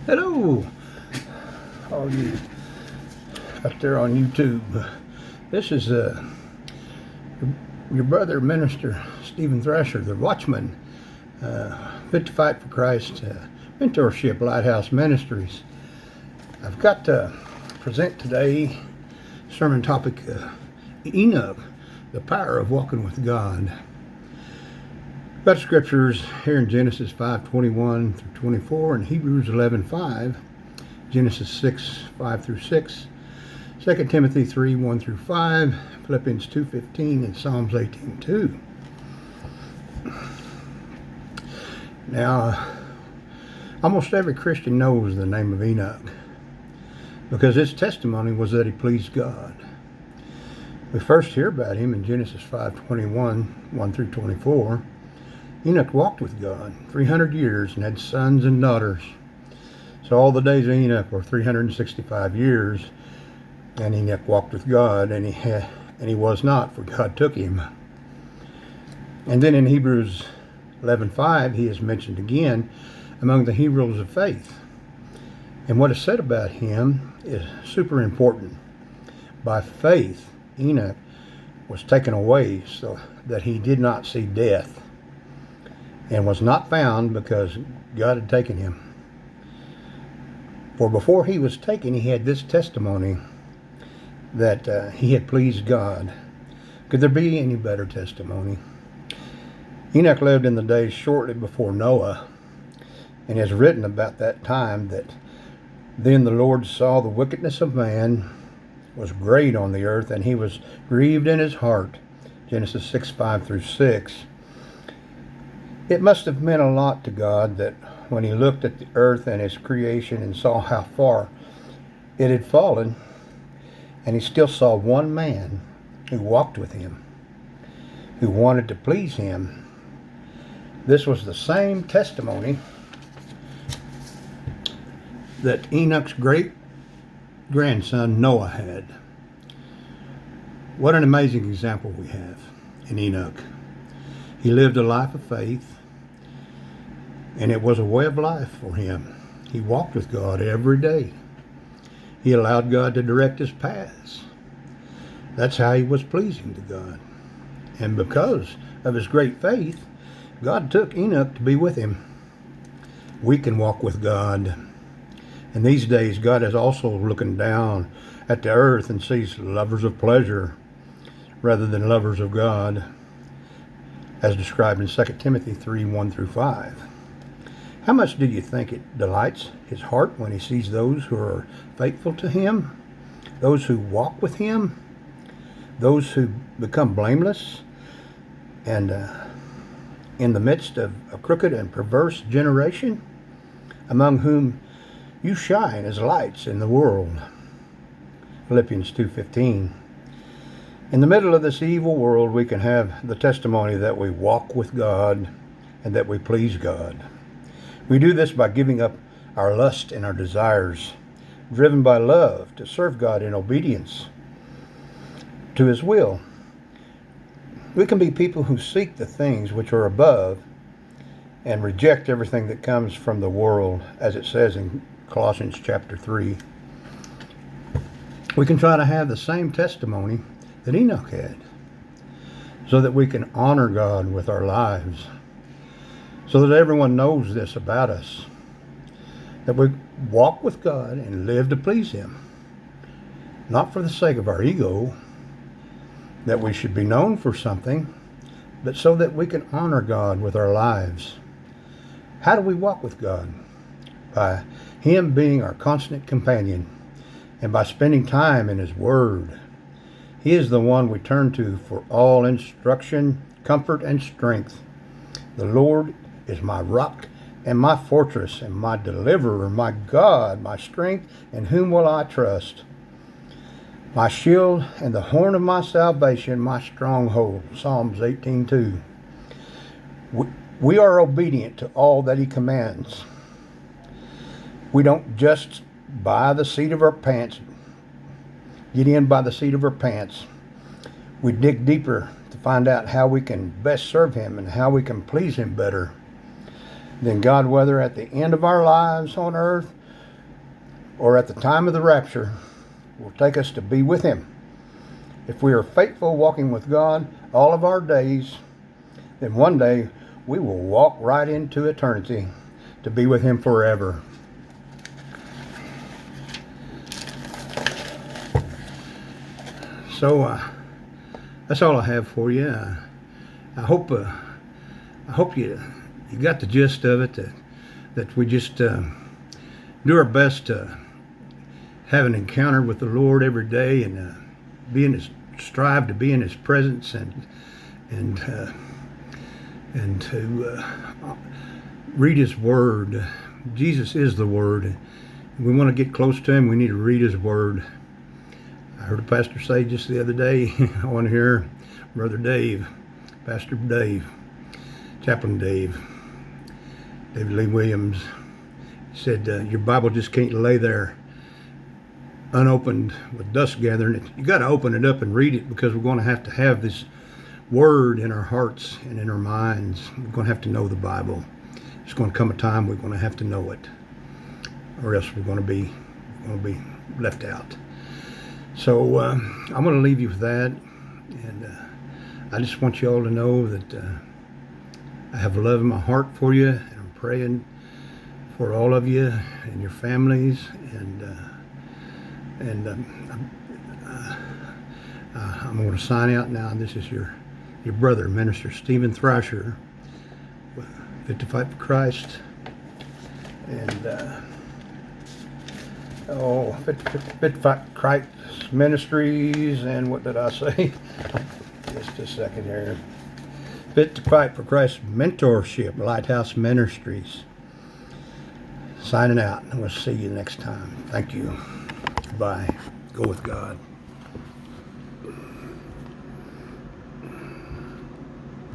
Hello, all you out there on YouTube. This is your brother minister, Stephen Thrasher, the Watchman, Fit2Fight4Christ Mentorship-Lighthouse Ministries. I've got to present today sermon topic, Enoch, the power of walking with God. Got scriptures here in Genesis 5:21 through 24, and Hebrews 11:5, Genesis 6:5 through 6, 2 Timothy 3:1 through 5, Philippians 2:15, and Psalms 18:2. Now, almost every Christian knows the name of Enoch because his testimony was that he pleased God. We first hear about him in Genesis 5:21, 1 through 24. Enoch walked with God 300 years and had sons and daughters. So all the days of Enoch were 365 years, and Enoch walked with God, and he was not, for God took him. And then in Hebrews 11:5, he is mentioned again among the heroes of faith. And what is said about him is super important. By faith, Enoch was taken away so that he did not see death, and was not found because God had taken him. For before he was taken, he had this testimony that he had pleased God. Could there be any better testimony? Enoch lived in the days shortly before Noah, and has written about that time that then the Lord saw the wickedness of man was great on the earth, and he was grieved in his heart. Genesis 6:5 through 6. It must have meant a lot to God that when he looked at the earth and his creation and saw how far it had fallen, and he still saw one man who walked with him, who wanted to please him. This was the same testimony that Enoch's great-grandson Noah had. What an amazing example we have in Enoch. He lived a life of faith, and it was a way of life for him. He walked with God every day. He allowed God to direct his paths. That's how he was pleasing to God. And because of his great faith, God took Enoch to be with him. We can walk with God. In these days, God is also looking down at the earth and sees lovers of pleasure rather than lovers of God, as described in 2 Timothy 3:1 through 5. How much do you think it delights his heart when he sees those who are faithful to him, those who walk with him, those who become blameless, and in the midst of a crooked and perverse generation, among whom you shine as lights in the world? Philippians 2:15. In the middle of this evil world, we can have the testimony that we walk with God and that we please God. We do this by giving up our lust and our desires, driven by love to serve God in obedience to his will. We can be people who seek the things which are above and reject everything that comes from the world, as it says in Colossians chapter 3. We can try to have the same testimony that Enoch had, so that we can honor God with our lives, so that everyone knows this about us, that we walk with God and live to please him, not for the sake of our ego, that we should be known for something, but so that we can honor God with our lives. How do we walk with God? By him being our constant companion, and by spending time in his word. He is the one we turn to for all instruction, comfort, and strength. The Lord is my rock and my fortress and my deliverer, my God, my strength, in whom will I trust? My shield and the horn of my salvation, my stronghold. Psalms 18:2. We are obedient to all that he commands. We don't just by the seat of our pants, get in by the seat of our pants. We dig deeper to find out how we can best serve him and how we can please him better. Then God, whether at the end of our lives on earth or at the time of the rapture, will take us to be with Him. If we are faithful walking with God all of our days, then one day we will walk right into eternity to be with Him forever. So that's all I have for you. I hope you got the gist of it. That we just do our best to have an encounter with the Lord every day, and strive to be in His presence, and to read His Word. Jesus is the Word. We want to get close to Him. We need to read His Word. I heard a pastor say just the other day, I want to hear Brother Dave, Pastor Dave, Chaplain David Lee Williams, said, your Bible just can't lay there unopened with dust gathering. You got to open it up and read it, because we're going to have this Word in our hearts and in our minds. We're going to have to know the Bible. It's going to come a time we're going to have to know it, or else we're going to be left out. So I'm going to leave you with that, and I just want you all to know that I have love in my heart for you, and I'm praying for all of you and your families, and I'm going to sign out now. This is your brother, Minister Stephen Thrasher, with Fit2Fight for Christ, and Fit2Fight for Christ Ministries, and what did I say? Just a second here. Fit2Fight for Christ Mentorship-Lighthouse Ministries. Signing out, and we'll see you next time. Thank you. Bye. Go with God.